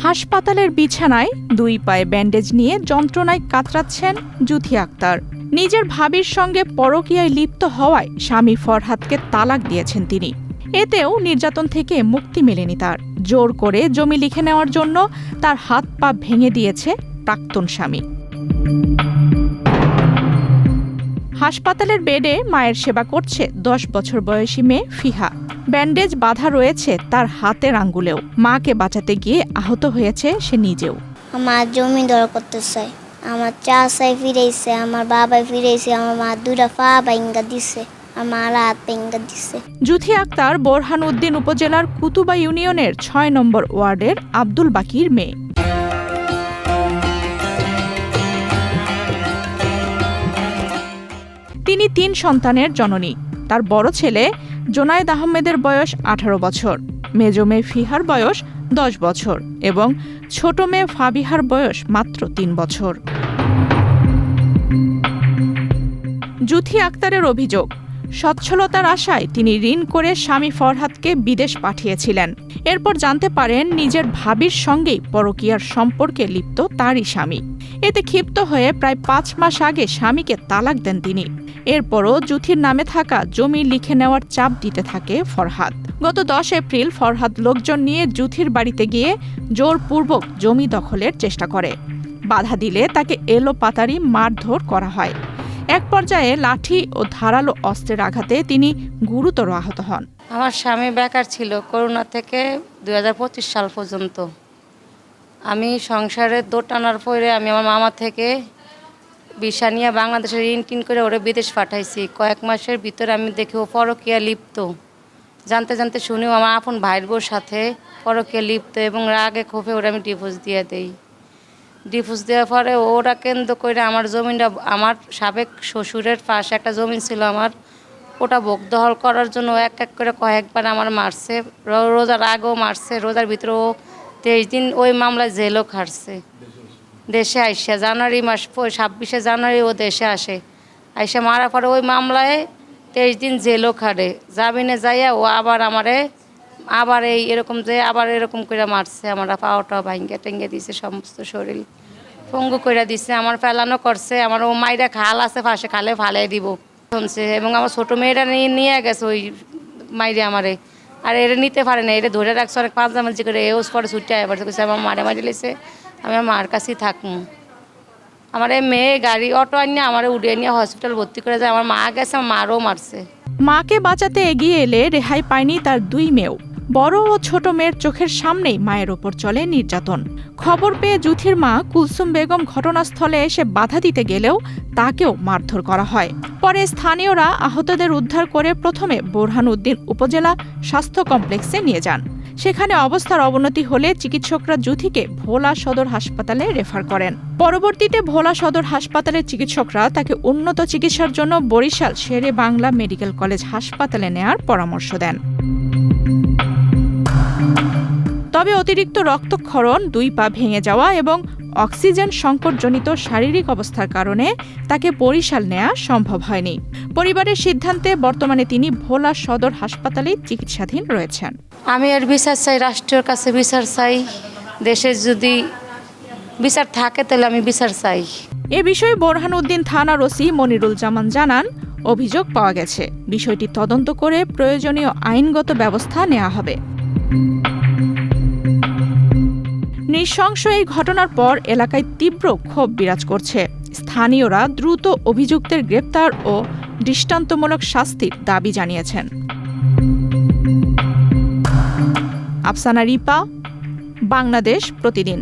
হাসপাতালের বিছানায় দুই পায়ে ব্যান্ডেজ নিয়ে যন্ত্রণায় কাতরাচ্ছেন জুথি আক্তার। নিজের ভাবির সঙ্গে পরকীয়ায় লিপ্ত হওয়ায় স্বামী ফরহাদকে তালাক দিয়েছেন তিনি। এতেও নির্যাতন থেকে মুক্তি মেলেনি তার। জোর করে জমি লিখে নেওয়ার জন্য তার হাত পা ভেঙে দিয়েছে প্রাক্তন স্বামী। হাসপাতালের বেডে মায়ের সেবা করছে 10 বছর বয়সী মেয়ে ফিহা। ব্যান্ডেজ বাঁধা রয়েছে তার হাতের আঙ্গুলেও। মাকে বাঁচাতে গিয়ে আহত হয়েছে সে নিজেও। আমার জমি দর করতে চাই, আমার চাচাই ফিরেছে, আমার বাবাই ফিরেছে, আমার মা দুটা পা ভাঙ্গা দিছে, আমার হাত ভাঙ্গা দিছে। জুথি আক্তার বোরহানউদ্দিন উপজেলার কুতুবা ইউনিয়নের 6 নম্বর ওয়ার্ডের আব্দুল বাকির মেয়ে। তিনি 3 সন্তানের জননী। তার বড় ছেলে জোনায়েদ আহমেদের বয়স 18 বছর, মেজ মেয়ে ফিহার বয়স 10 বছর এবং ছোট মেয়ে ফাবিহার বয়স মাত্র 3 বছর। জুথি আক্তারের অভিযোগ, সচ্ছলতার আশায় তিনি ঋণ করে স্বামী ফরহাদকে বিদেশ পাঠিয়েছিলেন। এরপর জানতে পারেন নিজের ভাবির সঙ্গেই পরকীয়ার সম্পর্কে লিপ্ত তারই স্বামী। এতে ক্ষিপ্ত হয়ে প্রায় 5 মাস আগে স্বামীকে তালাক দেন তিনি। এরপরও জুথির নামে থাকা জমি লিখে নেওয়ার চাপ দিতে থাকে ফরহাদ। গত 10 এপ্রিল ফরহাদ লোকজন নিয়ে জুথির বাড়িতে গিয়ে জোরপূর্বক জমি দখলের চেষ্টা করে। বাধা দিলে তাকে এলোপাতাড়ি মারধর করা হয়। এক পর্যায়ে লাঠি ও ধারালো অস্ত্রের আঘাতে তিনি গুরুতর আহত হন। আমার স্বামী বেকার ছিল করোনা থেকে 2025 সাল পর্যন্ত। আমি সংসারের দোটানার পরে আমি আমার মামা থেকে ভিসা নিয়ে বাংলাদেশে ঋণ টিন করে ওরা বিদেশ পাঠাইছি। কয়েক মাসের ভিতরে আমি দেখি ও পরকীয়া লিপ্ত। জানতে জানতে শুনেও আমার আপন ভাইয়ের বউর সাথে পরকীয়া লিপ্ত এবং রাগে ক্ষোভে ওরা আমি ডিভোর্স দিয়ে দেই। ডিভোর্স দেওয়ার পরে ওরা কেন্দ্র করে আমার জমিটা, আমার সাবেক শ্বশুরের পাশে একটা জমি ছিল আমার, ওটা ভোগ দখল করার জন্য এক এক করে কয়েকবার আমার মারছে। রোজার আগেও মারছে, রোজার ভিতরে ও 23 দিন ওই মামলায় জেলও খাটছে। দেশে আইসা জানুয়ারি মাস 26শে জানুয়ারি ও দেশে আসে। আইসা মারার পরে ওই মামলায় 23 দিন জেলও খাটে। জামিনে যাইয়া ও আবার আমারে আবার এরকম যে আবার এরকম করে মারছে। আমার পাওয়াটা ভাঙ্গে টেঙ্গে দিছে, সমস্ত শরীর পঙ্গু করে দিছে, আমার ফেলানো করছে। আমার ও মাইরা খাল আছে পাশে, খালে ফালাই দিব শুনছে। এবং আমার ছোটো মেয়েটা নিয়ে গেছে ওই মাইরে আমারে, আর এরা নিতে পারে না, এটা ধরে রাখছে অনেক পাঁচজামাজি করে এও করে ছুটে এবার আমার মারে মারি লেছে। আমি আমার মার কাছেই থাকবো। আমার এই মেয়ে গাড়ি অটো আনিয়ে আমার উড়িয়ে নিয়ে হসপিটাল ভর্তি করে যায়। আমার মা গেছে, আমার মারও মারছে। মাকে বাঁচাতে এগিয়ে এলে রেহাই পায়নি তার 2 মেয়েও। বড় ও ছোট মেয়ের চোখের সামনেই মায়ের ওপর চলে নির্যাতন। খবর পেয়ে জুথির মা কুলসুম বেগম ঘটনাস্থলে এসে বাধা দিতে গেলেও তাকেও মারধর করা হয়। পরে স্থানীয়রা আহতদের উদ্ধার করে প্রথমে বোরহানউদ্দিন উপজেলা স্বাস্থ্য কমপ্লেক্সে নিয়ে যান। সেখানে অবস্থার অবনতি হলে চিকিৎসকরা জুথিকে ভোলা সদর হাসপাতালে রেফার করেন। পরবর্তীতে ভোলা সদর হাসপাতালের চিকিৎসকরা তাকে উন্নত চিকিৎসার জন্য বরিশাল শেরে বাংলা মেডিকেল কলেজ হাসপাতালে নেয়ার পরামর্শ দেন। তবে অতিরিক্ত রক্তক্ষরণ, 2 পা ভেঙে যাওয়া এবং অক্সিজেন সংকটজনিত শারীরিক অবস্থার কারণে তাকে বরিশাল নেওয়া সম্ভব হয়নি। পরিবারের সিদ্ধান্তে বর্তমানে তিনি ভোলা সদর হাসপাতালে চিকিৎসাধীন রয়েছেন। আমি এর বিচার চাই, রাষ্ট্রের কাছে বিচার চাই। দেশে যদি বিচার থাকে তাহলে আমি বিচার চাই। এ বিষয়ে বোরহানউদ্দিন থানার ওসি মনিরুল জামান জানান, অভিযোগ পাওয়া গেছে, বিষয়টি তদন্ত করে প্রয়োজনীয় আইনগত ব্যবস্থা নেওয়া হবে। নৃশংস এই ঘটনার পর এলাকায় তীব্র ক্ষোভ বিরাজ করছে। স্থানীয়রা দ্রুত অভিযুক্তের গ্রেপ্তার ও দৃষ্টান্তমূলক শাস্তির দাবি জানিয়েছেন। আফসানা রিপা, বাংলাদেশ প্রতিদিন।